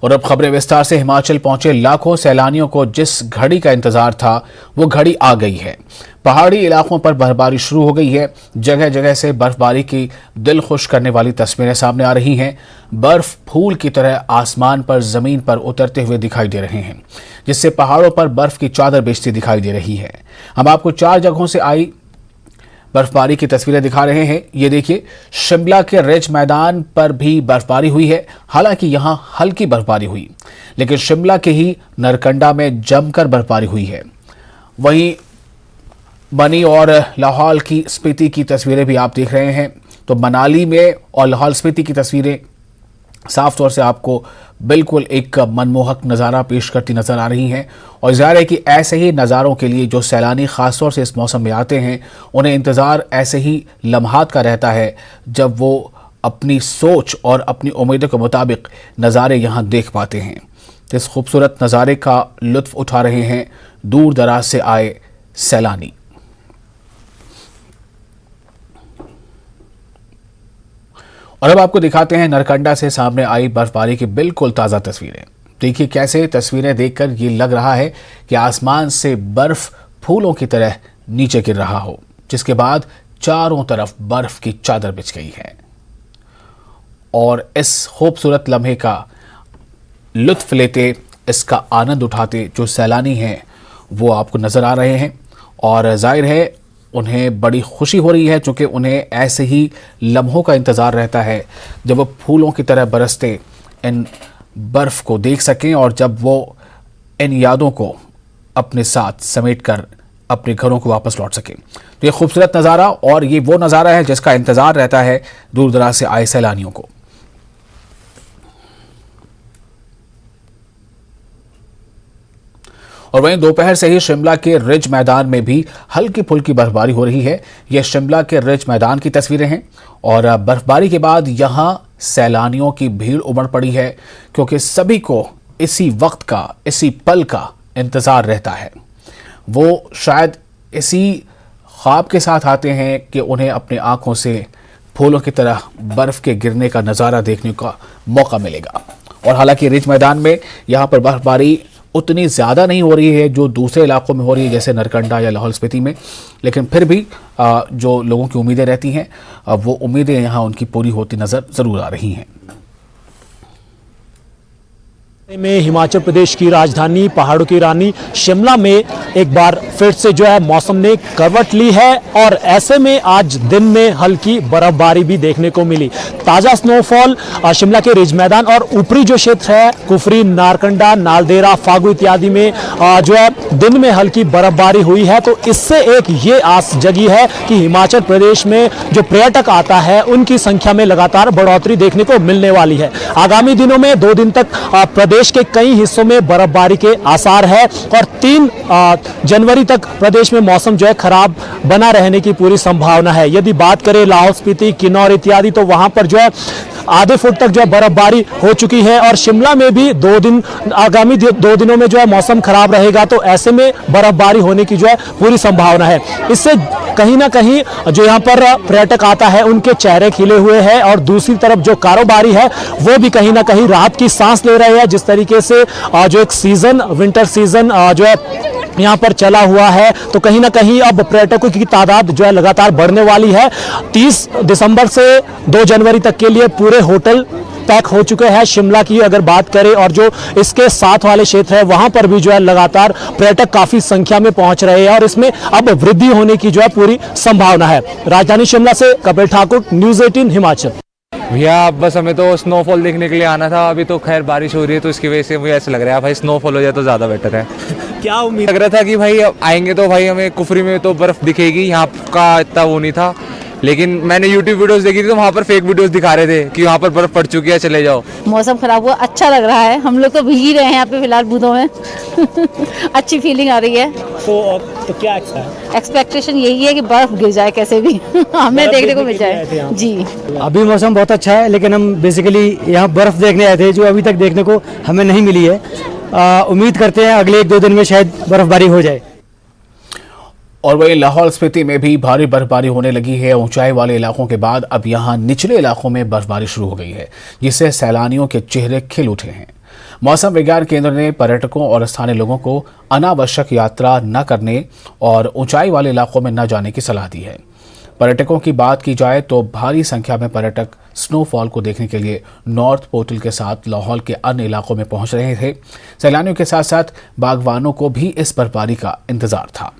और अब खबरें विस्तार से। हिमाचल पहुंचे लाखों सैलानियों को जिस घड़ी का इंतजार था वो घड़ी आ गई है। पहाड़ी इलाकों पर बर्फबारी शुरू हो गई है। जगह जगह से बर्फबारी की दिल खुश करने वाली तस्वीरें सामने आ रही हैं। बर्फ फूल की तरह आसमान पर जमीन पर उतरते हुए दिखाई दे रहे हैं, जिससे पहाड़ों पर बर्फ की चादर बिछती दिखाई दे रही है। हम आपको 4 जगहों से आई बर्फबारी की तस्वीरें दिखा रहे हैं। ये देखिए, शिमला के रिज मैदान पर भी बर्फबारी हुई है। हालांकि यहां हल्की बर्फबारी हुई, लेकिन शिमला के ही नरकंडा में जमकर बर्फबारी हुई है। वहीं मनी और लाहौल की स्पीति की तस्वीरें भी आप देख रहे हैं। तो मनाली में और लाहौल स्पीति की तस्वीरें साफ तौर से आपको बिल्कुल एक मनमोहक नज़ारा पेश करती नजर आ रही हैं। और ज़ाहिर है कि ऐसे ही नज़ारों के लिए जो सैलानी ख़ासतौर से इस मौसम में आते हैं, उन्हें इंतज़ार ऐसे ही लम्हात का रहता है जब वो अपनी सोच और अपनी उम्मीदों के मुताबिक नज़ारे यहाँ देख पाते हैं। इस खूबसूरत नज़ारे का लुत्फ़ उठा रहे हैं दूर दराज से आए सैलानी। और अब आपको दिखाते हैं नरकंडा से सामने आई बर्फबारी की बिल्कुल ताज़ा तस्वीरें। देखिए कैसे तस्वीरें देखकर ये लग रहा है कि आसमान से बर्फ फूलों की तरह नीचे गिर रहा हो, जिसके बाद चारों तरफ बर्फ की चादर बिछ गई है। और इस खूबसूरत लम्हे का लुत्फ लेते, इसका आनंद उठाते जो सैलानी हैं वो आपको नज़र आ रहे हैं। और जाहिर है उन्हें बड़ी खुशी हो रही है, क्योंकि उन्हें ऐसे ही लम्हों का इंतज़ार रहता है जब वो फूलों की तरह बरसते इन बर्फ़ को देख सकें और जब वो इन यादों को अपने साथ समेटकर अपने घरों को वापस लौट सकें। तो ये खूबसूरत नज़ारा, और ये वो नज़ारा है जिसका इंतज़ार रहता है दूर दराज से आए सैलानियों को। और वहीं दोपहर से ही शिमला के रिज मैदान में भी हल्की फुल्की बर्फबारी हो रही है। यह शिमला के रिज मैदान की तस्वीरें हैं। और बर्फबारी के बाद यहां सैलानियों की भीड़ उमड़ पड़ी है, क्योंकि सभी को इसी वक्त का, इसी पल का इंतज़ार रहता है। वो शायद इसी ख्वाब के साथ आते हैं कि उन्हें अपनी आंखों से फूलों की तरह बर्फ़ के गिरने का नज़ारा देखने का मौका मिलेगा। और हालांकि रिज मैदान में यहाँ पर बर्फबारी उतनी ज़्यादा नहीं हो रही है जो दूसरे इलाकों में हो रही है, जैसे नरकंडा या लाहौल स्पीति में, लेकिन फिर भी जो लोगों की उम्मीदें रहती हैं वो उम्मीदें यहाँ उनकी पूरी होती नज़र ज़रूर आ रही हैं। में हिमाचल प्रदेश की राजधानी, पहाड़ों की रानी शिमला में एक बार फिर से जो है मौसम ने करवट ली है। और ऐसे में आज दिन में हल्की बर्फबारी भी देखने को मिली। ताज़ा स्नोफॉल शिमला के रिज मैदान और ऊपरी जो क्षेत्र है कुफरी, नारकंडा, नालदेहरा, फागू इत्यादि में जो है दिन में हल्की बर्फबारी हुई है। तो इससे एक ये आस जगी है कि हिमाचल प्रदेश में जो पर्यटक आता है उनकी संख्या में लगातार बढ़ोतरी देखने को मिलने वाली है। आगामी दिनों में 2 दिन तक प्रदेश के कई हिस्सों में बर्फबारी के आसार है और 3 जनवरी तक प्रदेश में मौसम जो है खराब बना रहने की पूरी संभावना है। यदि बात करें लाहौल स्पीति, किन्नौर इत्यादि, तो वहां पर जो है आधे फुट तक जो है बर्फबारी हो चुकी है। और शिमला में भी 2 दिन, आगामी 2 दिनों में जो है मौसम खराब रहेगा, तो ऐसे में बर्फबारी होने की जो है पूरी संभावना है। इससे कहीं ना कहीं जो यहाँ पर पर्यटक आता है उनके चेहरे खिले हुए हैं और दूसरी तरफ जो कारोबारी है वो भी कहीं ना कहीं राहत की सांस ले रहे हैं। जिस तरीके से जो एक सीजन, विंटर सीजन जो है यहाँ पर चला हुआ है, तो कहीं ना कहीं अब पर्यटकों की तादाद जो है लगातार बढ़ने वाली है। 30 दिसंबर से 2 जनवरी तक के लिए पूरे होटल पैक हो चुके हैं शिमला की अगर बात करें, और जो इसके साथ वाले क्षेत्र है वहां पर भी जो है लगातार पर्यटक काफी संख्या में पहुंच रहे हैं और इसमें अब वृद्धि होने की जो है पूरी संभावना है। राजधानी शिमला से कपिल ठाकुर, न्यूज़ 18 हिमाचल। भैया बस हमें तो स्नोफॉल देखने के लिए आना था। अभी तो खैर बारिश हो रही है, तो इसकी वजह से मुझे ऐसा लग रहा है भाई स्नोफॉल हो जाए तो ज़्यादा बेटर है। क्या उम्मीद लग रहा था कि भाई आएंगे तो भाई हमें कुफरी में तो बर्फ़ दिखेगी, यहाँ का इतना वो नहीं था। लेकिन मैंने यूट्यूब वीडियोस देखी थी तो वहाँ पर फेक वीडियोस दिखा रहे थे कि वहाँ पर बर्फ़ पड़ चुकी है, चले जाओ। मौसम खराब हुआ, अच्छा लग रहा है। हम लोग तो भीग ही रहे हैं यहाँ पे फिलहाल बूंदों में। अच्छी फीलिंग आ रही है। तो क्या एक्सपेक्टेशन यही है कि बर्फ गिर जाए कैसे भी हमें देखने को मिल जाए जी। अभी मौसम बहुत अच्छा है, लेकिन हम बेसिकली यहाँ बर्फ देखने आए थे जो अभी तक देखने को हमें नहीं मिली है। उम्मीद करते हैं अगले 1-2 दिन में शायद बर्फबारी हो जाए। और वहीं लाहौल स्पीति में भी भारी बर्फबारी होने लगी है। ऊंचाई वाले इलाकों के बाद अब यहां निचले इलाकों में बर्फबारी शुरू हो गई है, जिससे सैलानियों के चेहरे खिल उठे हैं। मौसम विज्ञान केंद्र ने पर्यटकों और स्थानीय लोगों को अनावश्यक यात्रा न करने और ऊंचाई वाले इलाकों में न जाने की सलाह दी है। पर्यटकों की बात की जाए तो भारी संख्या में पर्यटक स्नोफॉल को देखने के लिए नॉर्थ पोर्टल के साथ लाहौल के अन्य इलाकों में पहुंच रहे थे। सैलानियों के साथ साथ बागवानों को भी इस बर्फबारी का इंतजार था।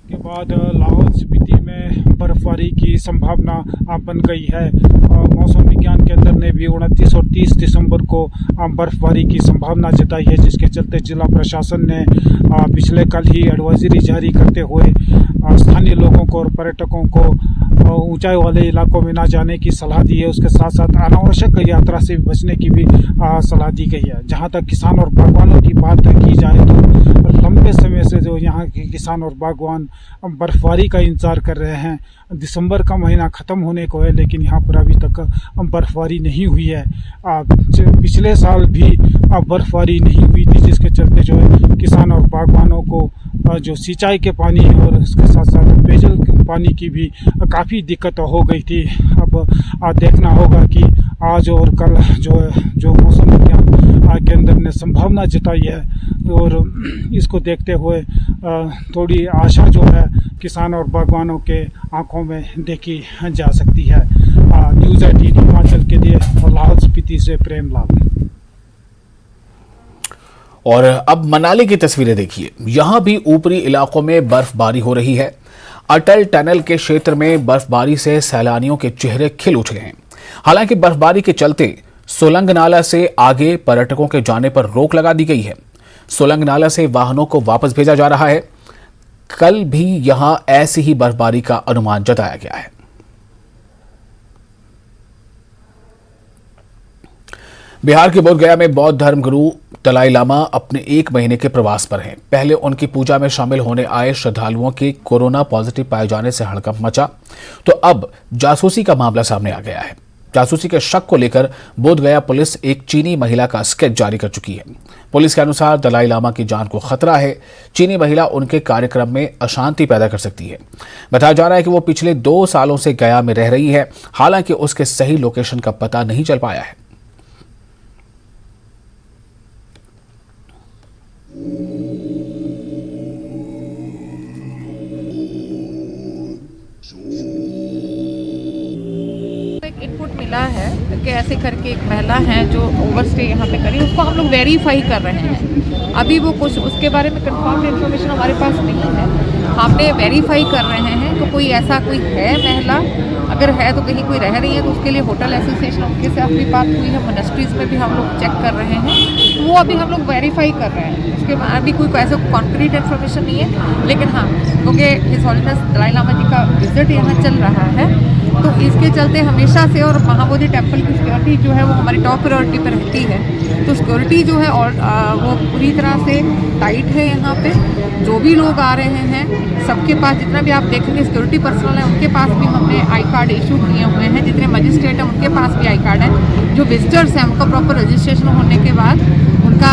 के बाद लाहौल स्पीति में बर्फबारी की संभावना बन गई है। मौसम विज्ञान केंद्र ने भी 29 और 30 दिसंबर को बर्फबारी की संभावना जताई है, जिसके चलते जिला प्रशासन ने पिछले कल ही एडवाइजरी जारी करते हुए स्थानीय लोगों को और पर्यटकों को ऊंचाई वाले इलाकों में ना जाने की सलाह दी है। उसके साथ साथ अनावश्यक यात्रा से बचने की भी सलाह दी गई है। जहां तक किसान और बागवानों की बात की जाए तो लंबे समय से जो यहाँ के किसान और बागवान बर्फबारी का इंतजार कर रहे हैं। दिसंबर का महीना ख़त्म होने को है, लेकिन यहाँ पर अभी तक बर्फबारी नहीं हुई है। पिछले साल भी बर्फबारी नहीं हुई थी, जिसके चलते जो है किसान और बागवानों को जो सिंचाई के पानी और उसके साथ साथ पेयजल के पानी की भी काफ़ी दिक्कत हो गई थी। अब देखना होगा कि आज और कल जो मौसम विज्ञान केंद्र ने संभावना जताई है, और इसको देखते हुए थोड़ी आशा जो है किसान और बागवानों के आंखों में देखी जा सकती है। न्यूज़ 18 हिमाचल के लिए लाहौल स्पीति से प्रेम लाल। और अब मनाली की तस्वीरें देखिए। यहां भी ऊपरी इलाकों में बर्फबारी हो रही है। अटल टनल के क्षेत्र में बर्फबारी से सैलानियों के चेहरे खिल उठे हैं। हालांकि बर्फबारी के चलते सोलंग नाला से आगे पर्यटकों के जाने पर रोक लगा दी गई है। सोलंग नाला से वाहनों को वापस भेजा जा रहा है। कल भी यहां ऐसी ही बर्फबारी का अनुमान जताया गया है। बिहार के बोधगया में बौद्ध धर्मगुरु दलाई लामा अपने 1 महीने के प्रवास पर हैं। पहले उनकी पूजा में शामिल होने आए श्रद्धालुओं के कोरोना पॉजिटिव पाए जाने से हड़कंप मचा, तो अब जासूसी का मामला सामने आ गया है। जासूसी के शक को लेकर बोधगया पुलिस एक चीनी महिला का स्केच जारी कर चुकी है। पुलिस के अनुसार दलाई लामा की जान को खतरा है। चीनी महिला उनके कार्यक्रम में अशांति पैदा कर सकती है। बताया जा रहा है कि वो पिछले 2 सालों से गया में रह रही है। हालांकि उसके सही लोकेशन का पता नहीं चल पाया है। इनपुट मिला है कि ऐसे करके एक महिला है जो ओवरस्टे यहाँ पे करी, उसको हम लोग वेरीफाई कर रहे हैं। अभी वो कुछ उसके बारे में कंफर्म इन्फॉर्मेशन हमारे पास नहीं है, हमने वेरीफाई कर रहे हैं। तो कोई ऐसा कोई है महिला, अगर है तो कहीं कोई रह रही है तो उसके लिए होटल एसोसिएशन उनके से अपनी बात हुई है। मोनेस्ट्रीज में भी हम लोग चेक कर रहे हैं, तो वो अभी हम लोग वेरीफाई कर रहे हैं। उसके बाद अभी कोई ऐसा कॉन्क्रीट इन्फॉर्मेशन नहीं है, लेकिन हाँ, क्योंकि हिज हॉलीनेस दलाई लामा जी का विजिट यहाँ चल रहा है, तो इसके चलते हमेशा से और महाबोधि टेम्पल की सिक्योरिटी जो है वो हमारी टॉप प्रायोरिटी पर रहती है। तो सिक्योरिटी जो है और वो पूरी तरह से टाइट है। यहाँ पे जो भी लोग आ रहे हैं सबके पास, जितना भी आप देखेंगे सिक्योरिटी पर्सनल है, उनके पास भी हमने आई कार्ड इशू किए हुए हैं। जितने मजिस्ट्रेट हैं उनके पास भी आई कार्ड है। जो विजिटर्स हैं उनका प्रॉपर रजिस्ट्रेशन होने के बाद, उनका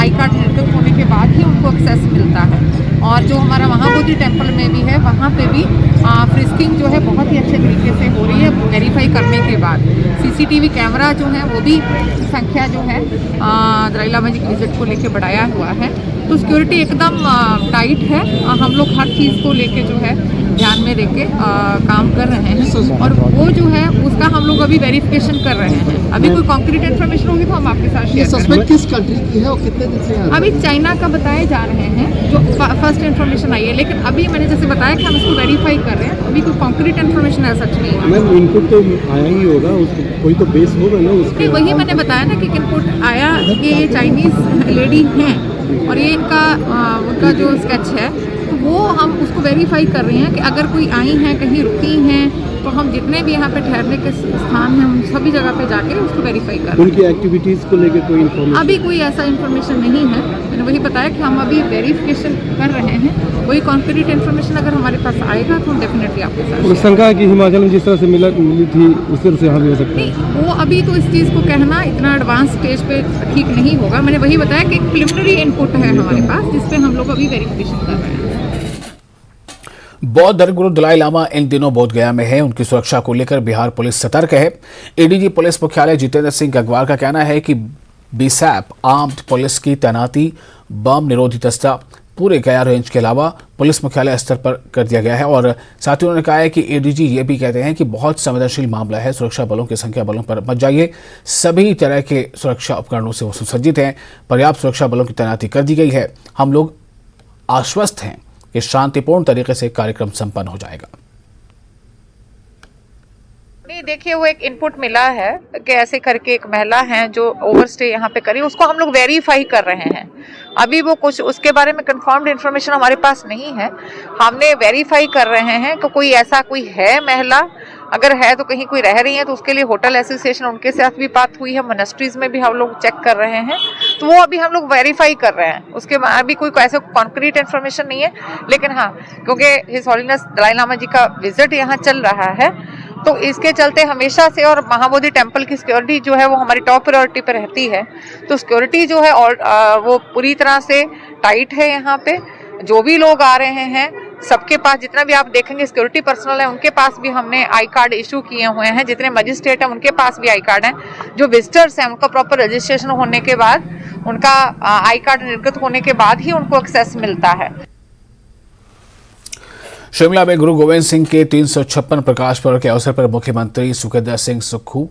आई कार्ड निर्गत होने के बाद ही उनको एक्सेस मिलता है। और जो हमारा महाबोधि टेम्पल में भी है, वहाँ पे भी फ्रिस्किंग जो है बहुत ही अच्छे तरीके से हो रही है वेरीफाई करने के बाद। सीसीटीवी कैमरा जो है वो भी संख्या जो है दलाई लामा जी के विजिट को लेके बढ़ाया हुआ है। तो सिक्योरिटी एकदम टाइट है। हम लोग हर चीज़ को लेके जो है ध्यान में लेके काम कर रहे हैं, और वो जो है उसका हम लोग अभी वेरिफिकेशन कर रहे हैं। अभी कोई कॉन्क्रीट इन्फॉर्मेशन होगी तो हम आपके साथ शेयर करेंगे। सस्पेक्ट किस कंट्री की है और कितने दिन से? अभी चाइना का बताए जा रहे हैं, जो फर्स्ट इन्फॉर्मेशन आई है, लेकिन अभी मैंने जैसे बताया कि हम इसको वेरीफाई कर रहे हैं। अभी कोई कॉन्क्रीट इन्फॉर्मेशन ऐसा नहीं है। मैम, इनपुट तो आया ही होगा, उसको कोई तो बेस होगा ना उसके। वही मैंने बताया ना कि इनपुट आया कि ये चाइनीज़ लेडी हैं और ये इनका उनका जो स्केच है, तो वो हम उसको वेरीफाई कर रहे हैं कि अगर कोई आई हैं, कहीं रुकी हैं, तो हम जितने भी यहाँ पे ठहरने के स्थान हैं उन सभी जगह पे जाके उसको वेरीफाई कर रहे हैं। उनकी एक्टिविटीज़ को लेकर कोई इन्फॉर्मेशन? अभी कोई ऐसा इन्फॉर्मेशन नहीं है। मैंने वही बताया कि हम अभी वेरिफिकेशन कर रहे हैं। कोई कॉन्क्रीट इन्फॉर्मेशन अगर हमारे पास आएगा तो हम डेफिनेटली आपके साथ। शंका कि हिमाचल में जिस तरह से मिली थी उस तरह से यहाँ भी हो सकता है? नहीं, वो अभी तो इस चीज़ को कहना इतना एडवांस स्टेज पे ठीक नहीं होगा। मैंने वही बताया कि एक प्रिलिमिनरी इनपुट है हमारे पास, जिसपे हम लोग अभी वेरिफिकेशन कर रहे हैं। बौद्ध धर्मगुरु दलाई लामा इन दिनों बोधगया में है। उनकी सुरक्षा को लेकर बिहार पुलिस सतर्क है। एडीजी पुलिस मुख्यालय जितेंद्र सिंह गंगवार का कहना है कि बीएसएफ आर्म्ड पुलिस की तैनाती, बम निरोधी दस्ता पूरे गया रेंज के अलावा पुलिस मुख्यालय स्तर पर कर दिया गया है। और साथ ही उन्होंने कहा है कि एडीजी ये भी कहते हैं कि बहुत संवेदनशील मामला है, सुरक्षा बलों की संख्या बलों पर मत जाइए, सभी तरह के सुरक्षा उपकरणों से वो सुसज्जित हैं, पर्याप्त सुरक्षा बलों की तैनाती कर दी गई है। हम लोग आश्वस्त हैं कि शांतिपूर्ण तरीके से कार्यक्रम संपन्न हो जाएगा। नहीं, देखिए वो एक इनपुट मिला है कि ऐसे करके एक महिला है जो ओवरस्टे यहाँ पे करी, उसको हम लोग वेरीफाई कर रहे हैं। अभी वो कुछ उसके बारे में कंफर्म्ड इन्फॉर्मेशन हमारे पास नहीं है, हमने वेरीफाई कर रहे हैं कि कोई ऐसा कोई है महिला, अगर है तो कहीं कोई रह रही है तो उसके लिए होटल एसोसिएशन उनके साथ भी बात हुई है, मोनेस्ट्रीज में भी हम लोग चेक कर रहे हैं, तो वो अभी हम लोग वेरीफाई कर रहे हैं। उसके अभी कोई ऐसा कॉन्क्रीट इन्फॉर्मेशन नहीं है, लेकिन हाँ, क्योंकि हिज हॉलीनेस दलाई लामा जी का विजिट यहाँ चल रहा है, तो इसके चलते हमेशा से और महाबोधि टेम्पल की सिक्योरिटी जो है वो हमारी टॉप प्रायोरिटी पे रहती है, तो सिक्योरिटी जो है और वो पूरी तरह से टाइट है। यहाँ पे जो भी लोग आ रहे हैं सबके पास, जितना भी आप देखेंगे सिक्योरिटी पर्सनल है, उनके पास भी हमने आई कार्ड इशू किए हुए हैं, जितने मजिस्ट्रेट हैं उनके पास भी आई कार्ड हैं, जो विजिटर्स हैं उनका प्रॉपर रजिस्ट्रेशन होने के बाद, उनका आई कार्ड निर्गत होने के बाद ही उनको एक्सेस मिलता है। शिमला में गुरु गोविंद सिंह के 356 प्रकाश पर्व के अवसर पर मुख्यमंत्री सुखविंदर सिंह सुक्खू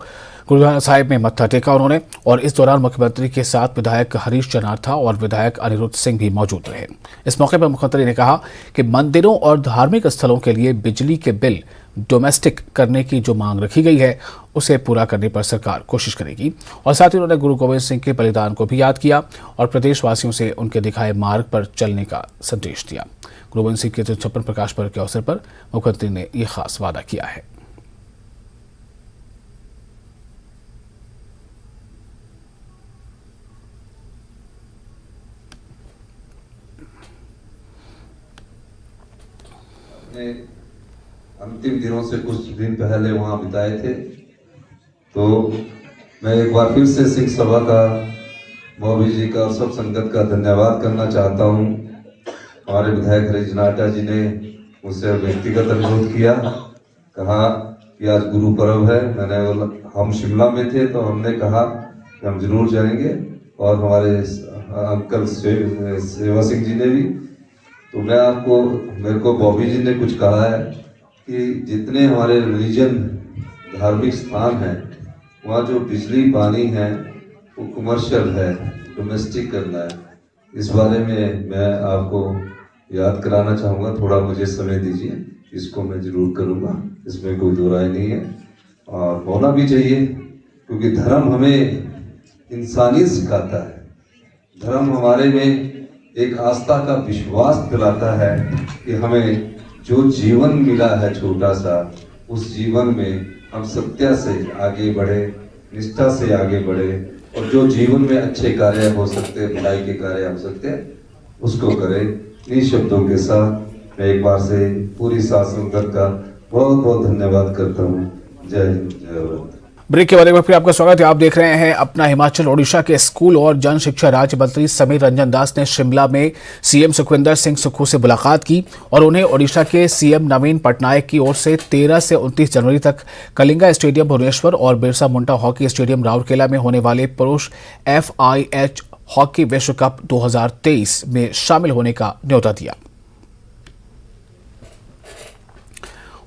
गुरुद्वारा साहिब में मत्था टेका उन्होंने, और इस दौरान मुख्यमंत्री के साथ विधायक हरीश जनार्था और विधायक अनिरुद्ध सिंह भी मौजूद रहे। इस मौके पर मुख्यमंत्री ने कहा कि मंदिरों और धार्मिक स्थलों के लिए बिजली के बिल डोमेस्टिक करने की जो मांग रखी गई है उसे पूरा करने पर सरकार कोशिश करेगी। और साथ ही उन्होंने गुरु गोविंद सिंह के बलिदान को भी याद किया और प्रदेशवासियों से उनके दिखाए मार्ग पर चलने का संदेश दिया। गुरु गोविंद सिंह के 356 प्रकाश पर्व के अवसर पर मुख्यमंत्री ने यह खास वादा किया है। अंतिम दिनों से कुछ दिन पहले वहां बिताए थे, तो मैं एक बार फिर से सिख सभा का, मोदी जी का और सब संगत का धन्यवाद करना चाहता हूं। हमारे विधायक हरीश जनार्था जी ने मुझसे व्यक्तिगत अनुरोध किया, कहा कि आज गुरु पर्व है, मैंने बोला हम शिमला में थे तो हमने कहा कि हम जरूर जाएंगे, और हमारे अंकल सेवा सिंह जी ने भी, तो मैं आपको, मेरे को बॉबी जी ने कुछ कहा है कि जितने हमारे रिलीजन धार्मिक स्थान हैं वहाँ जो बिजली पानी है वो कमर्शियल है, डोमेस्टिक करना है। इस बारे में मैं आपको याद कराना चाहूँगा, थोड़ा मुझे समय दीजिए, इसको मैं जरूर करूँगा, इसमें कोई दो राय नहीं है, और होना भी चाहिए, क्योंकि धर्म हमें इंसानियत सिखाता है। धर्म हमारे में एक आस्था का विश्वास दिलाता है कि हमें जो जीवन मिला है छोटा सा, उस जीवन में हम सत्य से आगे बढ़े, निष्ठा से आगे बढ़े, और जो जीवन में अच्छे कार्य हो सकते हैं, भलाई के कार्य हो सकते हैं, उसको करें। इन शब्दों के साथ मैं एक बार से पूरी साथ संगत का बहुत बहुत धन्यवाद करता हूँ। जय हिंद, जय भारत। ब्रेक के बाद एक बार फिर आपका स्वागत है। आप देख रहे हैं अपना हिमाचल। ओडिशा के स्कूल और जन शिक्षा राज्य मंत्री समीर रंजन दास ने शिमला में सीएम सुखविंदर सिंह सुक्खू से मुलाकात की और उन्हें ओडिशा के सीएम नवीन पटनायक की ओर से 13 से 29 जनवरी तक कलिंगा स्टेडियम भुवनेश्वर और बिरसा मुंडा हॉकी स्टेडियम राउरकेला में होने वाले पुरुष FIH हॉकी विश्व कप 2023 में शामिल होने का न्योता दिया।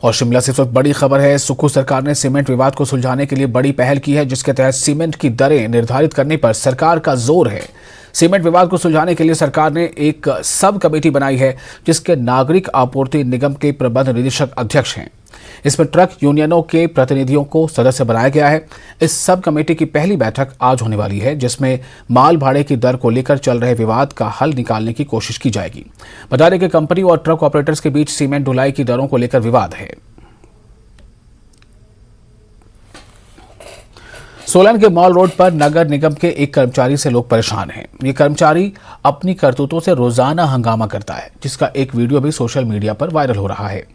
और शिमला से इस वक्त बड़ी खबर है। सुक्खू सरकार ने सीमेंट विवाद को सुलझाने के लिए बड़ी पहल की है, जिसके तहत सीमेंट की दरें निर्धारित करने पर सरकार का जोर है। सीमेंट विवाद को सुलझाने के लिए सरकार ने एक सब कमेटी बनाई है, जिसके नागरिक आपूर्ति निगम के प्रबंध निदेशक अध्यक्ष हैं। इसमें ट्रक यूनियनों के प्रतिनिधियों को सदस्य बनाया गया है। इस सब कमेटी की पहली बैठक आज होने वाली है, जिसमें माल भाड़े की दर को लेकर चल रहे विवाद का हल निकालने की कोशिश की जाएगी। बता दें कि कंपनी और ट्रक ऑपरेटर्स के बीच सीमेंट ढुलाई की दरों को लेकर विवाद है। सोलन के मॉल रोड पर नगर निगम के एक कर्मचारी से लोग परेशान हैं। ये कर्मचारी अपनी करतूतों से रोजाना हंगामा करता है, जिसका एक वीडियो भी सोशल मीडिया पर वायरल हो रहा है।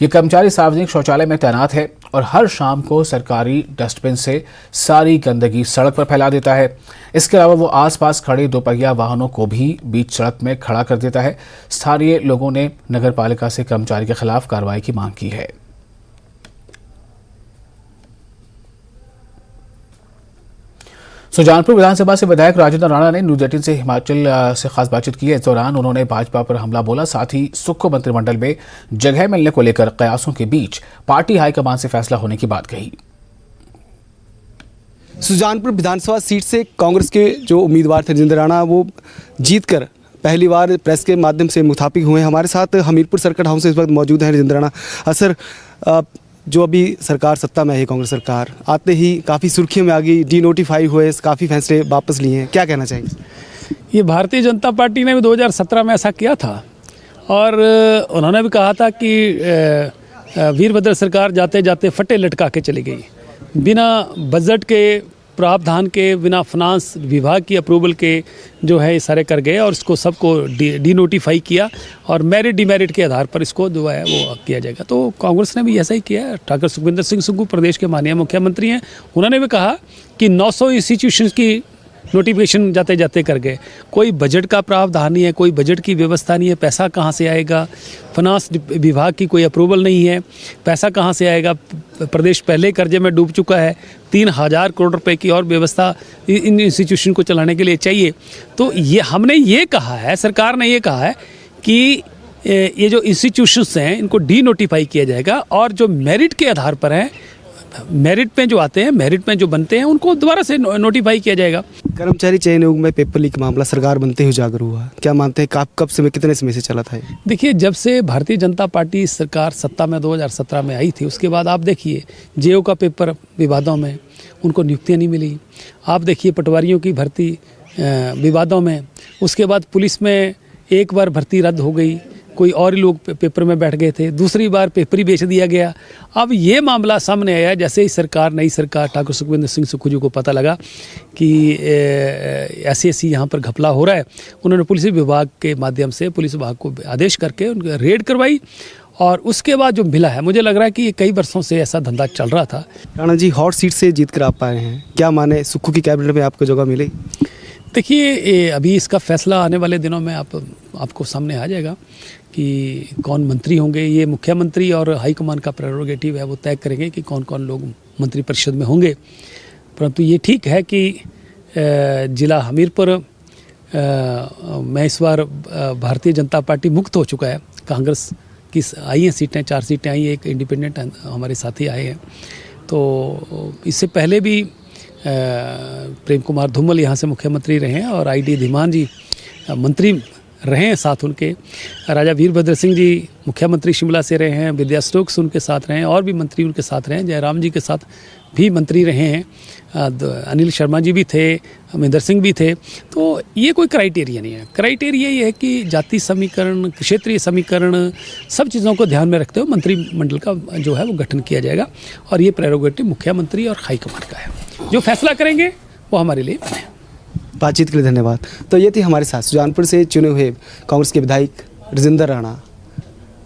ये कर्मचारी सार्वजनिक शौचालय में तैनात है और हर शाम को सरकारी डस्टबिन से सारी गंदगी सड़क पर फैला देता है। इसके अलावा वो आसपास खड़े दोपहिया वाहनों को भी बीच सड़क में खड़ा कर देता है। स्थानीय लोगों ने नगर पालिका से कर्मचारी के खिलाफ कार्रवाई की मांग की है। सुजानपुर विधानसभा से विधायक राजेंद्र राणा ने न्यूज 18 से हिमाचल से खास बातचीत की है। इस दौरान उन्होंने भाजपा पर हमला बोला, साथ ही सुक्खू मंत्रिमंडल में जगह मिलने को लेकर कयासों के बीच पार्टी हाईकमान से फैसला होने की बात कही। सुजानपुर विधानसभा सीट से कांग्रेस के जो उम्मीदवार थे राजेंद्र राणा, वो जीतकर पहली बार प्रेस के माध्यम से मुखातिब हुए। हमारे साथ हमीरपुर सर्किट हाउस से इस वक्त मौजूद है राजेंद्र राणा। सर, जो अभी सरकार सत्ता में है, कांग्रेस सरकार आते ही काफ़ी सुर्खियों में आ गई, डी नोटिफाई हुए, काफ़ी फैसले वापस लिए हैं, क्या कहना चाहेंगे? ये भारतीय जनता पार्टी ने भी 2017 में ऐसा किया था और उन्होंने भी कहा था कि वीरभद्र सरकार जाते जाते फटे लटका के चली गई, बिना बजट के प्रावधान के, बिना फाइनेंस विभाग की अप्रूवल के जो है ये सारे कर गए और इसको सबको डी नोटिफाई किया और मेरिट डिमेरिट के आधार पर इसको जो है वो किया जाएगा। तो कांग्रेस ने भी ऐसा ही किया। ठाकुर सुखविंदर सिंह सुक्खू प्रदेश के माननीय मुख्यमंत्री हैं, उन्होंने भी कहा कि 900 इंस्टीट्यूशंस की नोटिफिकेशन जाते जाते कर गए। कोई बजट का प्रावधान नहीं है, कोई बजट की व्यवस्था नहीं है, पैसा कहाँ से आएगा, फाइनेंस विभाग की कोई अप्रूवल नहीं है, पैसा कहाँ से आएगा। प्रदेश पहले कर्जे में डूब चुका है, 3000 करोड़ रुपए की और व्यवस्था इन इंस्टीट्यूशन को चलाने के लिए चाहिए। तो ये हमने ये कहा है, सरकार ने ये कहा है कि ये जो इंस्टीट्यूशंस हैं इनको डी नोटिफाई किया जाएगा और जो मेरिट के आधार पर हैं, मेरिट में जो आते हैं, मेरिट में जो बनते हैं, उनको दोबारा से नोटिफाई किया जाएगा। कर्मचारी चयन आयोग में पेपर लीक मामला सरकार बनते ही उजागर हुआ, क्या मानते हैं कब समय कितने समय से चला था? देखिए, जब से भारतीय जनता पार्टी सरकार सत्ता में 2017 में आई थी, उसके बाद आप देखिए जेओ का पेपर विवादों में, उनको नियुक्तियाँ नहीं मिली। आप देखिए पटवारियों की भर्ती विवादों में, उसके बाद पुलिस में एक बार भर्ती रद्द हो गई, कोई और ही लोग पेपर में बैठ गए थे, दूसरी बार पेपर ही बेच दिया गया। अब ये मामला सामने आया जैसे ही नई सरकार ठाकुर सुखविंदर सिंह सुक्खू जी को पता लगा कि ऐसी यहाँ पर घपला हो रहा है, उन्होंने पुलिस विभाग के माध्यम से पुलिस विभाग को आदेश करके उनकी रेड करवाई और उसके बाद जो मिला है, मुझे लग रहा है कि कई वर्षों से ऐसा धंधा चल रहा था। राणा जी, हॉट सीट से जीत कर आप पाए हैं, क्या माने सुक्खू की कैबिनेट में आपको जगह मिली? देखिए, अभी इसका फैसला आने वाले दिनों में आपको सामने आ जाएगा कि कौन मंत्री होंगे। ये मुख्यमंत्री और हाईकमान का प्रेरोगेटिव है, वो तय करेंगे कि कौन कौन लोग मंत्री परिषद में होंगे। परंतु ये ठीक है कि जिला हमीरपुर में इस बार भारतीय जनता पार्टी मुक्त हो चुका है। कांग्रेस की आई हैं सीटें, 4 सीटें आई, एक इंडिपेंडेंट हमारे साथी आए हैं। तो इससे पहले भी प्रेम कुमार धूमल यहाँ से मुख्यमंत्री रहे हैं और ID धीमान जी मंत्री रहे हैं साथ उनके। राजा वीरभद्र सिंह जी मुख्यमंत्री शिमला से रहे हैं, विद्या स्टोक्स उनके साथ रहे हैं और भी मंत्री उनके साथ रहे हैं, जयराम जी के साथ भी मंत्री रहे हैं, अनिल शर्मा जी भी थे, महेंद्र सिंह भी थे। तो ये कोई क्राइटेरिया नहीं है। क्राइटेरिया ये है कि जाति समीकरण, क्षेत्रीय समीकरण, सब चीज़ों को ध्यान में रखते हुए मंत्रिमंडल का जो है वो गठन किया जाएगा और ये प्रेरोगेटिव मुख्यमंत्री और हाईकमान का है। जो फैसला करेंगे वो हमारे लिए बने। बातचीत के लिए धन्यवाद। तो ये थी हमारे साथ सुजानपुर से चुने हुए कांग्रेस के विधायक राजेंद्र राणा,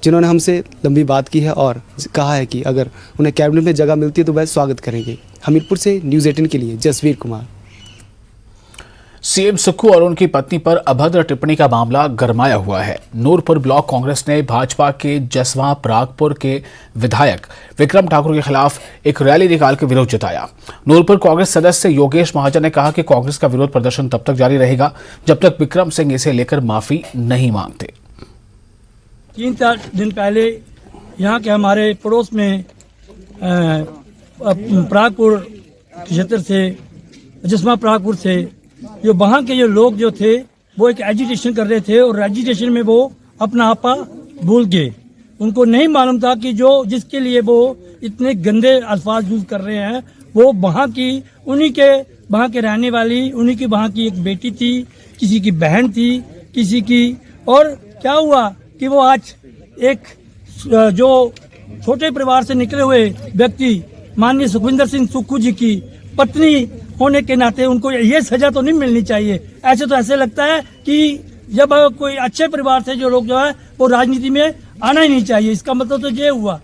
जिन्होंने हमसे लंबी बात की है और कहा है कि अगर उन्हें कैबिनेट में जगह मिलती है तो वह स्वागत करेंगे। हमीरपुर से न्यूज़ 18 के लिए जसवीर कुमार। सीएम सुक्खू और उनकी पत्नी पर अभद्र टिप्पणी का मामला गरमाया हुआ है। नूरपुर ब्लॉक कांग्रेस ने भाजपा के जसवां परागपुर के विधायक विक्रम ठाकुर के खिलाफ एक रैली निकाल के विरोध जताया। नूरपुर कांग्रेस सदस्य योगेश महाजन ने कहा कि कांग्रेस का विरोध प्रदर्शन तब तक जारी रहेगा जब तक विक्रम सिंह इसे लेकर माफी नहीं मांगते। 3-4 दिन पहले यहाँ के हमारे पड़ोस में परागपुर क्षेत्र से, जसवां परागपुर से, जो वहाँ के जो लोग जो थे वो एक एजिटेशन कर रहे थे और एजिटेशन में वो अपना आपा भूल गए। उनको नहीं मालूम था कि जो जिसके लिए वो इतने गंदे अल्फाज यूज कर रहे हैं वो वहाँ की, उन्हीं के वहाँ के रहने वाली, उन्हीं की वहाँ की एक बेटी थी, किसी की बहन थी, किसी की। और क्या हुआ कि वो आज एक जो छोटे परिवार से निकले हुए व्यक्ति माननीय सुखविंदर सिंह सुक्खू जी की पत्नी होने के नाते उनको ये सजा तो नहीं मिलनी चाहिए। ऐसे तो ऐसे लगता है कि जब कोई अच्छे परिवार से जो लोग जो है वो राजनीति में आना ही नहीं चाहिए। इसका मतलब तो ये हुआ।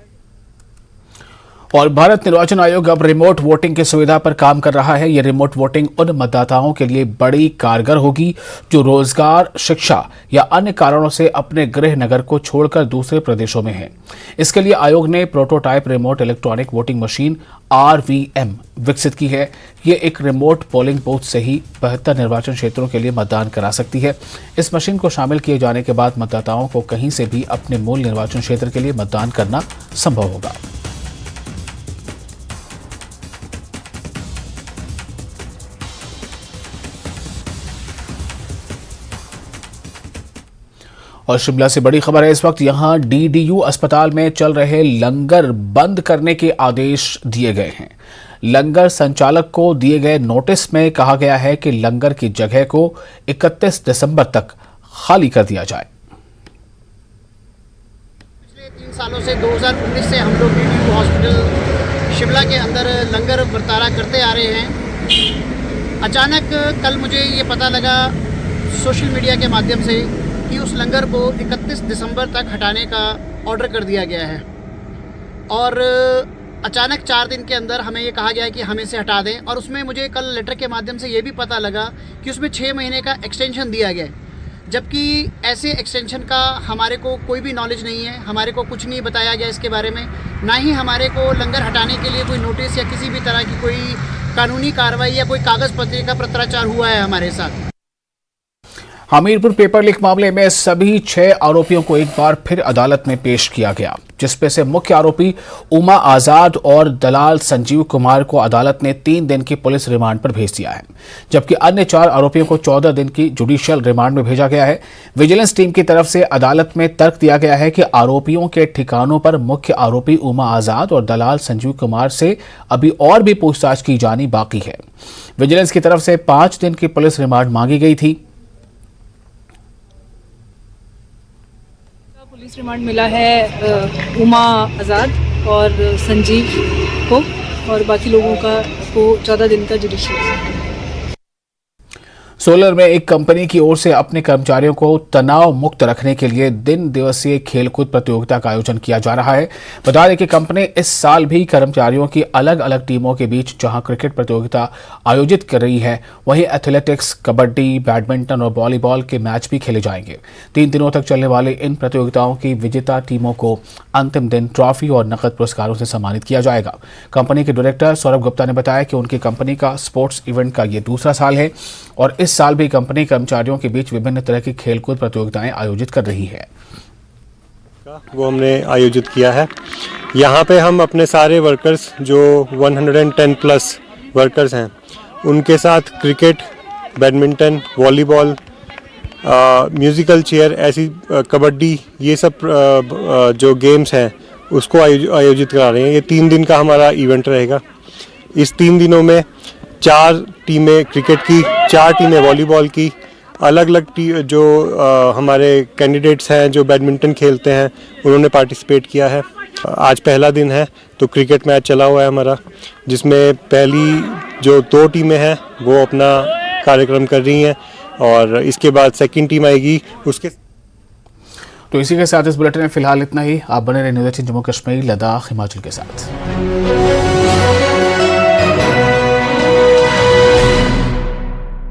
और भारत निर्वाचन आयोग अब रिमोट वोटिंग की सुविधा पर काम कर रहा है। ये रिमोट वोटिंग उन मतदाताओं के लिए बड़ी कारगर होगी जो रोजगार, शिक्षा या अन्य कारणों से अपने गृह नगर को छोड़कर दूसरे प्रदेशों में हैं। इसके लिए आयोग ने prototype remote electronic voting machine RVM विकसित की है। ये एक रिमोट पोलिंग बूथ से ही 72 निर्वाचन क्षेत्रों के लिए मतदान करा सकती है। इस मशीन को शामिल किए जाने के बाद मतदाताओं को कहीं से भी अपने मूल निर्वाचन क्षेत्र के लिए मतदान करना संभव होगा। और शिमला से बड़ी खबर है। इस वक्त यहां DDU अस्पताल में चल रहे लंगर बंद करने के आदेश दिए गए हैं। लंगर संचालक को दिए गए नोटिस में कहा गया है कि लंगर की जगह को 31 दिसंबर तक खाली कर दिया जाए। पिछले 3 सालों से 2019 से हम लोग DDU हॉस्पिटल शिमला के अंदर लंगर बर्तारा करते आ रहे हैं। अचानक कल मुझे ये पता लगा सोशल मीडिया के माध्यम से कि उस लंगर को 31 दिसंबर तक हटाने का ऑर्डर कर दिया गया है और अचानक 4 दिन के अंदर हमें ये कहा गया है कि हमें से हटा दें। और उसमें मुझे कल लेटर के माध्यम से ये भी पता लगा कि उसमें 6 महीने का एक्सटेंशन दिया गया है, जबकि ऐसे एक्सटेंशन का हमारे को कोई भी नॉलेज नहीं है। हमारे को कुछ नहीं बताया गया इसके बारे में, ना ही हमारे को लंगर हटाने के लिए कोई नोटिस या किसी भी तरह की कोई कानूनी कार्रवाई या कोई कागज़ पत्र का पत्राचार हुआ है हमारे साथ। हमीरपुर पेपर लीक मामले में सभी 6 आरोपियों को एक बार फिर अदालत में पेश किया गया, जिसमें से मुख्य आरोपी उमा आजाद और दलाल संजीव कुमार को अदालत ने 3 दिन की पुलिस रिमांड पर भेज दिया है, जबकि अन्य 4 आरोपियों को 14 दिन की जुडिशियल रिमांड में भेजा गया है। विजिलेंस टीम की तरफ से अदालत में तर्क दिया गया है कि आरोपियों के ठिकानों पर मुख्य आरोपी उमा आजाद और दलाल संजीव कुमार से अभी और भी पूछताछ की जानी बाकी है। विजिलेंस की तरफ से 5 दिन की पुलिस रिमांड मांगी गई थी। पुलिस रिमांड मिला है उमा आज़ाद और संजीव को, और बाकी लोगों को 14 दिन का जुडिशियल। सोलर में एक कंपनी की ओर से अपने कर्मचारियों को तनाव मुक्त रखने के लिए दिन दिवसीय खेलकूद प्रतियोगिता का आयोजन किया जा रहा है। बता दें कि कंपनी इस साल भी कर्मचारियों की अलग अलग टीमों के बीच जहां क्रिकेट प्रतियोगिता आयोजित कर रही है, वहीं एथलेटिक्स, कबड्डी, बैडमिंटन और वॉलीबॉल के मैच भी खेले जाएंगे। 3 दिनों तक चलने वाली इन प्रतियोगिताओं की विजेता टीमों को अंतिम दिन ट्रॉफी और नकद पुरस्कारों से सम्मानित किया जाएगा। कंपनी के डायरेक्टर सौरभ गुप्ता ने बताया कि उनकी कंपनी का स्पोर्ट्स इवेंट का ये दूसरा साल है और इस साल भी कंपनी कर्मचारियों के बीच विभिन्न तरह की खेलकूद प्रतियोगिताएं आयोजित कर रही है। वो हमने आयोजित किया है। यहाँ पे हम अपने सारे वर्कर्स जो 110 प्लस वर्कर्स हैं उनके साथ cricket, badminton, volleyball, musical chair, ऐसी कबड्डी, ये सब जो गेम्स हैं उसको आयोजित करा रहे हैं। ये 3 दिन का हमारा इवेंट रहेगा। इस 3 दिनों में 4 टीमें क्रिकेट की, 4 टीमें वॉलीबॉल की, अलग अलग जो हमारे कैंडिडेट्स हैं जो बैडमिंटन खेलते हैं उन्होंने पार्टिसिपेट किया है। आज पहला दिन है तो क्रिकेट मैच चला हुआ है हमारा, जिसमें पहली जो 2 टीमें हैं वो अपना कार्यक्रम कर रही हैं और इसके बाद सेकंड टीम आएगी उसके। तो इसी के साथ इस बुलेटिन में फिलहाल इतना ही। आप बने रहे न्यूज़ 18 जम्मू कश्मीर, लद्दाख, हिमाचल के साथ।